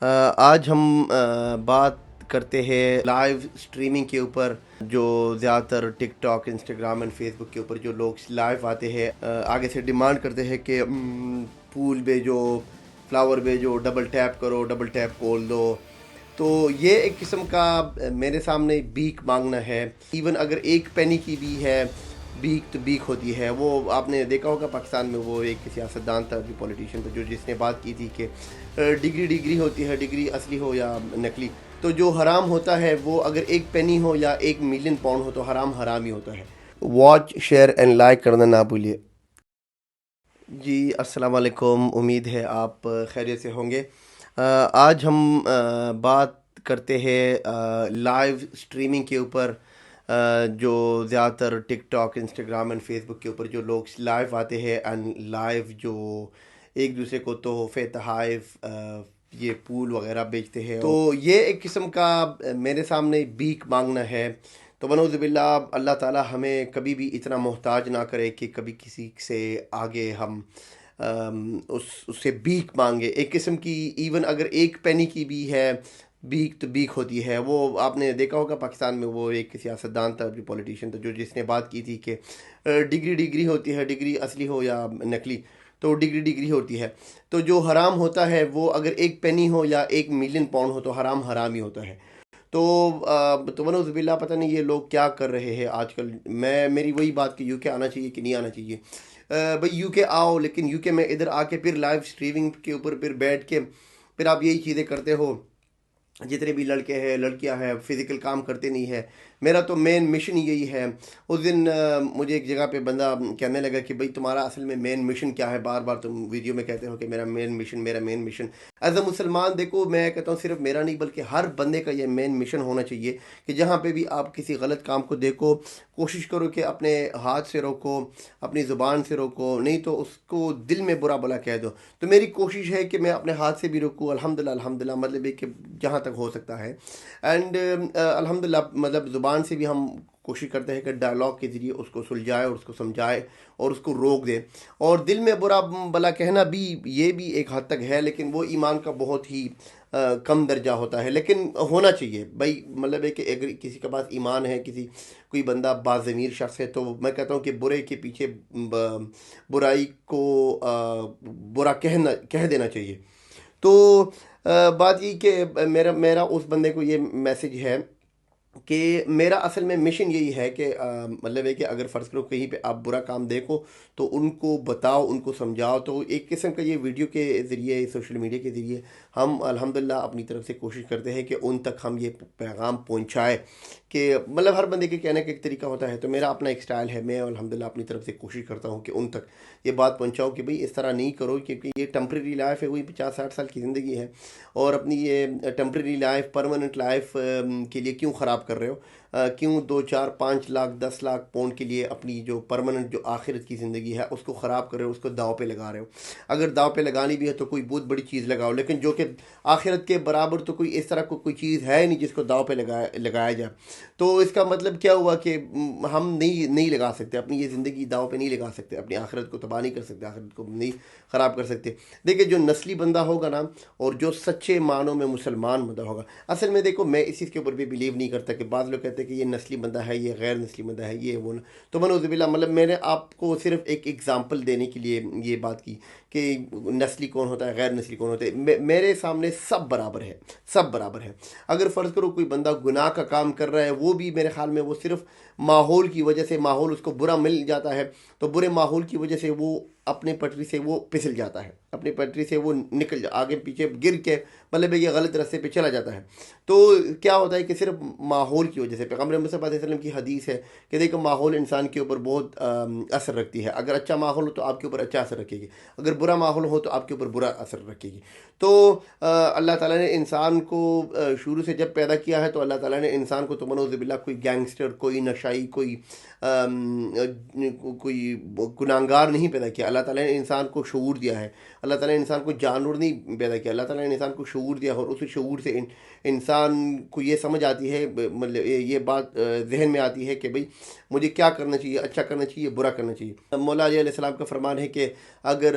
آج ہم بات کرتے ہیں لائیو سٹریمنگ کے اوپر. جو زیادہ تر ٹک ٹاک، انسٹاگرام اینڈ فیس بک کے اوپر جو لوگ لائیو آتے ہیں، آگے سے ڈیمانڈ کرتے ہیں کہ پول بھیجو، فلاور بھیجو، ڈبل ٹیپ کرو، ڈبل ٹیپ کھول دو. تو یہ ایک قسم کا میرے سامنے بیک مانگنا ہے. ایون اگر ایک پینی کی بھی ہے، بیک تو بیک ہوتی ہے. وہ آپ نے دیکھا ہوگا پاکستان میں وہ ایک سیاستدان تھا، جو پولیٹیشین تھا، جس نے بات کی تھی کہ ڈگری ہوتی ہے، ڈگری اصلی ہو یا نقلی. تو جو حرام ہوتا ہے وہ اگر ایک پینی ہو یا 1 ملین پاؤنڈ ہو تو حرام حرام ہی ہوتا ہے. واچ، شیئر اینڈ لائک کرنا نہ بھولیے. جی السلام علیکم، امید ہے آپ خیریت سے ہوں گے. آج ہم بات کرتے ہیں لائیو سٹریمنگ کے اوپر. جو زیادہ تر ٹک ٹاک، انسٹاگرام اینڈ فیس بک کے اوپر جو لوگ لائیو آتے ہیں اینڈ لائیو جو ایک دوسرے کو تحفے، تحائف، یہ پول وغیرہ بیچتے ہیں. تو یہ ایک قسم کا میرے سامنے بیک مانگنا ہے. تو ونعوذ باللہ، اللہ تعالیٰ ہمیں کبھی بھی اتنا محتاج نہ کرے کہ کبھی کسی سے آگے ہم اس سے بیک مانگے. ایک قسم کی ایون اگر ایک پینی کی بھی ہے، بیک تو بیک ہوتی ہے. وہ آپ نے دیکھا ہوگا پاکستان میں وہ ایک سیاستدان تھا، جو پولیٹیشین تھا، جس نے بات کی تھی کہ ڈگری ہوتی ہے، ڈگری اصلی ہو یا نقلی. تو ڈگری ہوتی ہے. تو جو حرام ہوتا ہے وہ اگر ایک پینی ہو یا 1 ملین پاؤنڈ ہو تو حرام حرام ہی ہوتا ہے. تو ونعوذ باللہ، پتہ نہیں یہ لوگ کیا کر رہے ہیں آج کل. میری وہی بات کہ یو کے آنا چاہیے کہ نہیں آنا چاہیے. بھائی یو کے آؤ، لیکن یو کے میں ادھر آ کے پھر لائیو سٹریمنگ کے اوپر پھر بیٹھ کے پھر آپ یہی چیزیں کرتے ہو. جتنے بھی لڑکے ہیں، لڑکیاں ہیں، فزیکل کام کرتے نہیں ہے. میرا تو مین مشن یہی ہے. اس دن مجھے ایک جگہ پہ بندہ کہنے لگا کہ بھائی تمہارا اصل میں مین مشن کیا ہے؟ بار بار تم ویڈیو میں کہتے ہو کہ میرا مین مشن. ایز اے مسلمان دیکھو، میں کہتا ہوں صرف میرا نہیں بلکہ ہر بندے کا یہ مین مشن ہونا چاہیے کہ جہاں پہ بھی آپ کسی غلط کام کو دیکھو، کوشش کرو کہ اپنے ہاتھ سے روکو، اپنی زبان سے روکو، نہیں تو اس کو دل میں برا بلا کہہ دو. تو میری کوشش ہے کہ میں اپنے ہاتھ سے بھی روکوں. الحمدللہ مطلب ہے کہ جہاں تک ہو سکتا ہے. اینڈ الحمدللہ مطلب زبان سے بھی ہم کوشش کرتے ہیں کہ ڈائلاگ کے ذریعے اس کو سلجھائے اور اس کو سمجھائے اور اس کو روک دے. اور دل میں برا بلا کہنا بھی یہ بھی ایک حد تک ہے، لیکن وہ ایمان کا بہت ہی کم درجہ ہوتا ہے. لیکن ہونا چاہیے بھائی. مطلب ہے کہ اگر کسی کے پاس ایمان ہے، کوئی بندہ باضمیر شخص ہے، تو میں کہتا ہوں کہ برے کے پیچھے برائی کو برا کہہ دینا چاہیے. تو بات یہ کہ میرا اس بندے کو یہ میسج ہے کہ میرا اصل میں مشن یہی ہے کہ مطلب ہے کہ اگر فرض کرو کہیں پہ آپ برا کام دیکھو تو ان کو بتاؤ، ان کو سمجھاؤ. تو ایک قسم کا یہ ویڈیو کے ذریعے، سوشل میڈیا کے ذریعے ہم الحمدللہ اپنی طرف سے کوشش کرتے ہیں کہ ان تک ہم یہ پیغام پہنچائے. کہ مطلب ہر بندے کے کہنے کا ایک طریقہ ہوتا ہے. تو میرا اپنا ایک سٹائل ہے. میں الحمدللہ اپنی طرف سے کوشش کرتا ہوں کہ ان تک یہ بات پہنچاؤ کہ بھئی اس طرح نہیں کرو، کیونکہ یہ ٹمپریری لائف ہے. وہی 50-60 سال کی زندگی ہے، اور اپنی یہ ٹمپریری لائف پرماننٹ لائف کے لیے کیوں خراب کر رہے ہو؟ کیوں 2 4 5 لاکھ 10 لاکھ پاؤنڈ کے لیے اپنی جو پرماننٹ جو آخرت کی زندگی ہے اس کو خراب کر رہے ہو، اس کو داؤ پہ لگا رہے ہو؟ اگر داؤ پہ لگانی بھی ہے تو کوئی بہت بڑی چیز لگاؤ، لیکن جو کہ آخرت کے برابر تو کوئی اس طرح کوئی چیز ہے نہیں جس کو داؤ پہ لگایا جائے. تو اس کا مطلب کیا ہوا کہ ہم نہیں لگا سکتے اپنی یہ زندگی داؤ پہ، نہیں لگا سکتے اپنی آخرت کو تباہ نہیں کر سکتے، آخرت کو نہیں خراب کر سکتے. دیکھیں جو نسلی بندہ ہوگا نا، اور جو سچے معنوں میں مسلمان بندہ ہوگا. اصل میں دیکھو میں اس چیز کے اوپر بھی بلیو نہیں کرتا کہ بعض لوگ کہتے ہیں کہ یہ نسلی بندہ ہے، یہ غیر نسلی بندہ ہے، یہ وہ. تو منعوذ باللہ، مطلب میں نے آپ کو صرف ایک ایگزامپل دینے کے لیے یہ بات کی کہ نسلی کون ہوتا ہے، غیر نسلی کون ہوتا ہے. میرے سامنے سب برابر ہے، سب برابر ہے. اگر فرض کرو کوئی بندہ گناہ کا کام کر رہا ہے، وہ بھی میرے خیال میں وہ صرف ماحول کی وجہ سے، ماحول اس کو برا مل جاتا ہے تو برے ماحول کی وجہ سے وہ اپنے پٹری سے وہ پھسل جاتا ہے، اپنی پٹری سے وہ آگے پیچھے گر کے مطلب یہ غلط راستے پہ چلا جاتا ہے. تو کیا ہوتا ہے کہ صرف ماحول کی وجہ سے، پیغمبر مصطفیٰ علیہ وسلم کی حدیث ہے کہ دیکھو ماحول انسان کے اوپر بہت اثر رکھتی ہے. اگر اچھا ماحول ہو تو آپ کے اوپر اچھا اثر رکھے گی، اگر برا ماحول ہو تو آپ کے اوپر برا اثر رکھے گی. تو اللہ تعالیٰ نے انسان کو شروع سے جب پیدا کیا ہے تو اللہ تعالیٰ نے انسان کو تو منعوذ باللہ کوئی گینگسٹر، کوئی نشائی، کوئی گناہگار نہیں پیدا کیا. اللہ تعالیٰ نے انسان کو شعور دیا ہے. اللہ تعالیٰ نے انسان کو جانور نہیں پیدا کیا. اللہ تعالیٰ نے انسان کو شعور دیا، اور اس شعور سے انسان کو یہ سمجھ آتی ہے، مطلب یہ بات ذہن میں آتی ہے کہ بھئی مجھے کیا کرنا چاہیے، اچھا کرنا چاہیے، برا کرنا چاہیے. مولا علیہ السلام کا فرمان ہے کہ اگر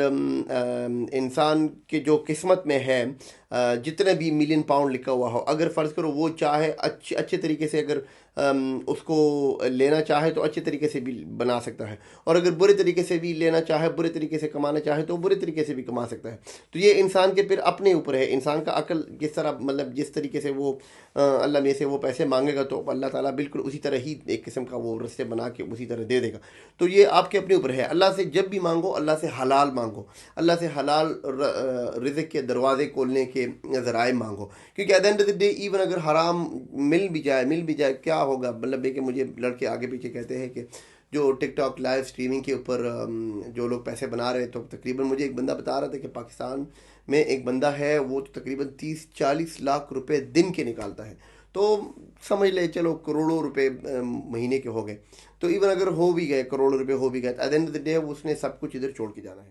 انسان کے جو قسمت میں ہے جتنے بھی ملین پاؤنڈ لکھا ہوا ہو، اگر فرض کرو وہ چاہے اچھے طریقے سے، اگر اس کو لینا چاہے تو اچھے طریقے سے بھی بنا سکتا ہے، اور اگر برے طریقے سے بھی لینا چاہے، برے طریقے سے کمانا چاہے تو برے طریقے سے بھی کما سکتا ہے۔ تو یہ انسان کے پھر اپنے اوپر ہے، انسان کا عقل کس طرح، مطلب جس طریقے سے وہ اللہ میں سے وہ پیسے مانگے گا تو اللہ تعالیٰ بالکل اسی طرح ہی ایک قسم کا وہ رستے بنا کے اسی طرح دے دے گا۔ تو یہ آپ کے اپنے اوپر ہے۔ اللہ سے جب بھی مانگو، اللہ سے حلال مانگو، اللہ سے حلال رزق کے دروازے کھولنے کے ذرائع مانگو، کیونکہ at the end of the day even اگر حرام مل بھی جائے کیا ہوگا؟ مطلب ہے کہ مجھے لڑکے آگے پیچھے کہتے ہیں کہ جو ٹک ٹاک لائیو اسٹریمنگ کے اوپر جو لوگ پیسے بنا رہے، تو تقریباً مجھے ایک بندہ بتا رہا تھا کہ پاکستان میں ایک بندہ ہے، وہ تو تقریباً 30-40 لاکھ روپے دن کے نکالتا ہے، تو سمجھ لے چلو کروڑوں روپے مہینے کے ہو گئے۔ تو ایون اگر ہو بھی گئے کروڑوں روپے ہو بھی گئے، at the end of the day اس نے سب کچھ ادھر چھوڑ کے جانا ہے۔